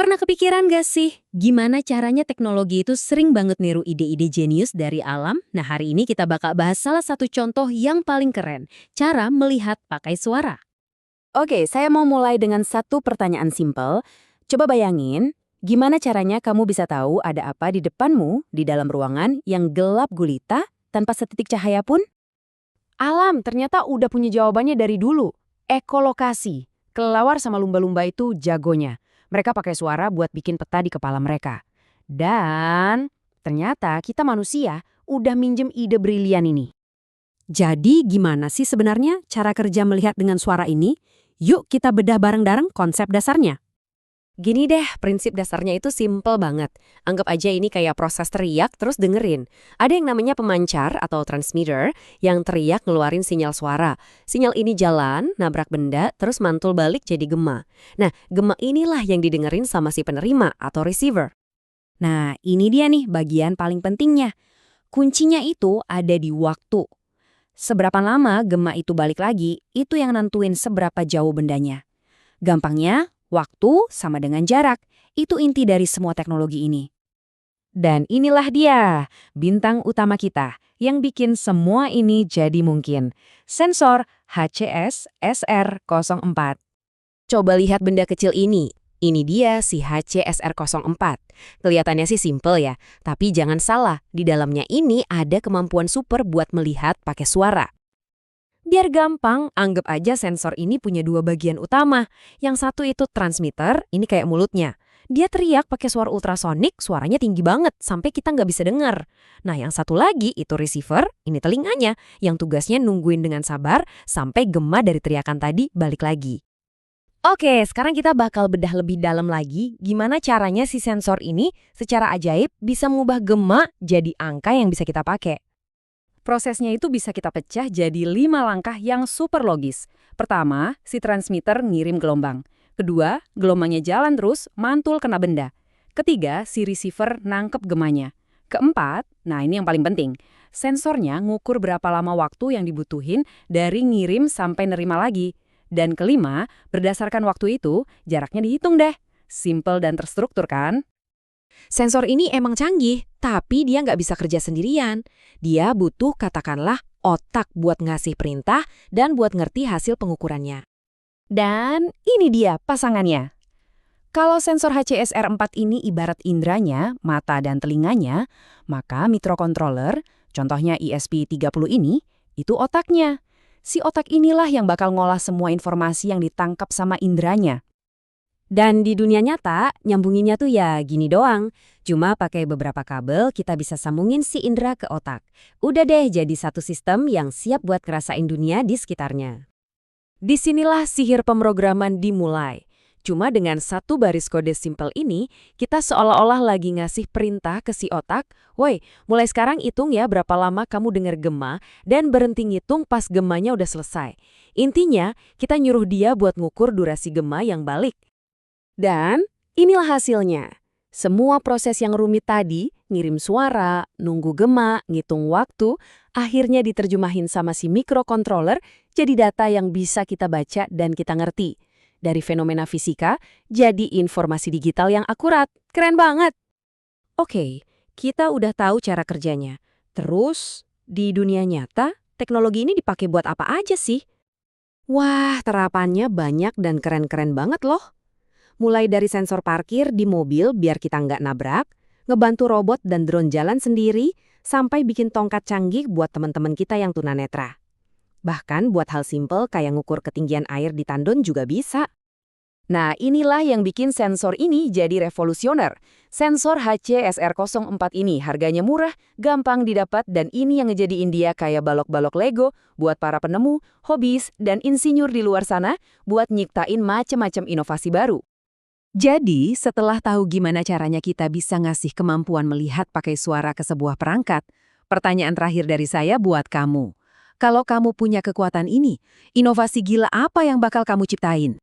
Pernah kepikiran gak sih, gimana caranya teknologi itu sering banget niru ide-ide jenius dari alam? Nah, hari ini kita bakal bahas salah satu contoh yang paling keren, cara melihat pakai suara. Oke, saya mau mulai dengan satu pertanyaan simpel. Coba bayangin, gimana caranya kamu bisa tahu ada apa di depanmu di dalam ruangan yang gelap gulita tanpa setitik cahaya pun? Alam ternyata udah punya jawabannya dari dulu. Ekolokasi. Kelelawar sama lumba-lumba itu jagonya. Mereka pakai suara buat bikin peta di kepala mereka. Dan ternyata kita manusia udah minjem ide brilian ini. Jadi gimana sih sebenarnya cara kerja melihat dengan suara ini? Yuk kita bedah bareng-bareng konsep dasarnya. Gini deh, prinsip dasarnya itu simple banget. Anggap aja ini kayak proses teriak terus dengerin. Ada yang namanya pemancar atau transmitter yang teriak ngeluarin sinyal suara. Sinyal ini jalan, nabrak benda, terus mantul balik jadi gema. Nah, gema inilah yang didengerin sama si penerima atau receiver. Nah, ini dia nih bagian paling pentingnya. Kuncinya itu ada di waktu. Seberapa lama gema itu balik lagi, itu yang nentuin seberapa jauh bendanya. Gampangnya, waktu sama dengan jarak. Itu inti dari semua teknologi ini. Dan inilah dia, bintang utama kita, yang bikin semua ini jadi mungkin. Sensor HCS SR04. Coba lihat benda kecil ini. Ini dia si HCSR04. Kelihatannya sih simple ya, tapi jangan salah, di dalamnya ini ada kemampuan super buat melihat pakai suara. Biar gampang, anggap aja sensor ini punya dua bagian utama. Yang satu itu transmitter, ini kayak mulutnya. Dia teriak pakai suara ultrasonik, suaranya tinggi banget, sampai kita nggak bisa dengar. Nah, yang satu lagi itu receiver, ini telinganya, yang tugasnya nungguin dengan sabar sampai gema dari teriakan tadi balik lagi. Oke, sekarang kita bakal bedah lebih dalam lagi gimana caranya si sensor ini secara ajaib bisa mengubah gema jadi angka yang bisa kita pakai. Prosesnya itu bisa kita pecah jadi 5 langkah yang super logis. Pertama, si transmitter ngirim gelombang. Kedua, gelombangnya jalan terus, mantul kena benda. Ketiga, si receiver nangkep gemanya. Keempat, nah ini yang paling penting, sensornya ngukur berapa lama waktu yang dibutuhin dari ngirim sampai nerima lagi. Dan kelima, berdasarkan waktu itu, jaraknya dihitung deh. Simple dan terstruktur kan? Sensor ini emang canggih, tapi dia nggak bisa kerja sendirian. Dia butuh katakanlah otak buat ngasih perintah dan buat ngerti hasil pengukurannya. Dan ini dia pasangannya. Kalau sensor HCSR4 ini ibarat indranya, mata dan telinganya, maka microcontroller, contohnya ESP30 ini, itu otaknya. Si otak inilah yang bakal ngolah semua informasi yang ditangkap sama indranya. Dan di dunia nyata, nyambunginnya tuh ya gini doang. Cuma pakai beberapa kabel kita bisa sambungin si indera ke otak. Udah deh jadi satu sistem yang siap buat ngerasain dunia di sekitarnya. Disinilah sihir pemrograman dimulai. Cuma dengan satu baris kode simpel ini, kita seolah-olah lagi ngasih perintah ke si otak, "Woi, mulai sekarang hitung ya berapa lama kamu dengar gema, dan berhenti ngitung pas gemanya udah selesai." Intinya, kita nyuruh dia buat ngukur durasi gema yang balik. Dan inilah hasilnya. Semua proses yang rumit tadi, ngirim suara, nunggu gema, ngitung waktu, akhirnya diterjemahin sama si microcontroller jadi data yang bisa kita baca dan kita ngerti. Dari fenomena fisika, jadi informasi digital yang akurat. Keren banget! Oke, kita udah tahu cara kerjanya. Terus, di dunia nyata, teknologi ini dipakai buat apa aja sih? Wah, terapannya banyak dan keren-keren banget loh. Mulai dari sensor parkir di mobil biar kita nggak nabrak, ngebantu robot dan drone jalan sendiri, sampai bikin tongkat canggih buat teman-teman kita yang tunanetra. Bahkan buat hal simpel kayak ngukur ketinggian air di tandon juga bisa. Nah, inilah yang bikin sensor ini jadi revolusioner. Sensor HCSR04 ini harganya murah, gampang didapat, dan ini yang ngejadiin dia kayak balok-balok Lego buat para penemu, hobis, dan insinyur di luar sana buat nyiptain macam-macam inovasi baru. Jadi, setelah tahu gimana caranya kita bisa ngasih kemampuan melihat pakai suara ke sebuah perangkat, pertanyaan terakhir dari saya buat kamu. Kalau kamu punya kekuatan ini, inovasi gila apa yang bakal kamu ciptain?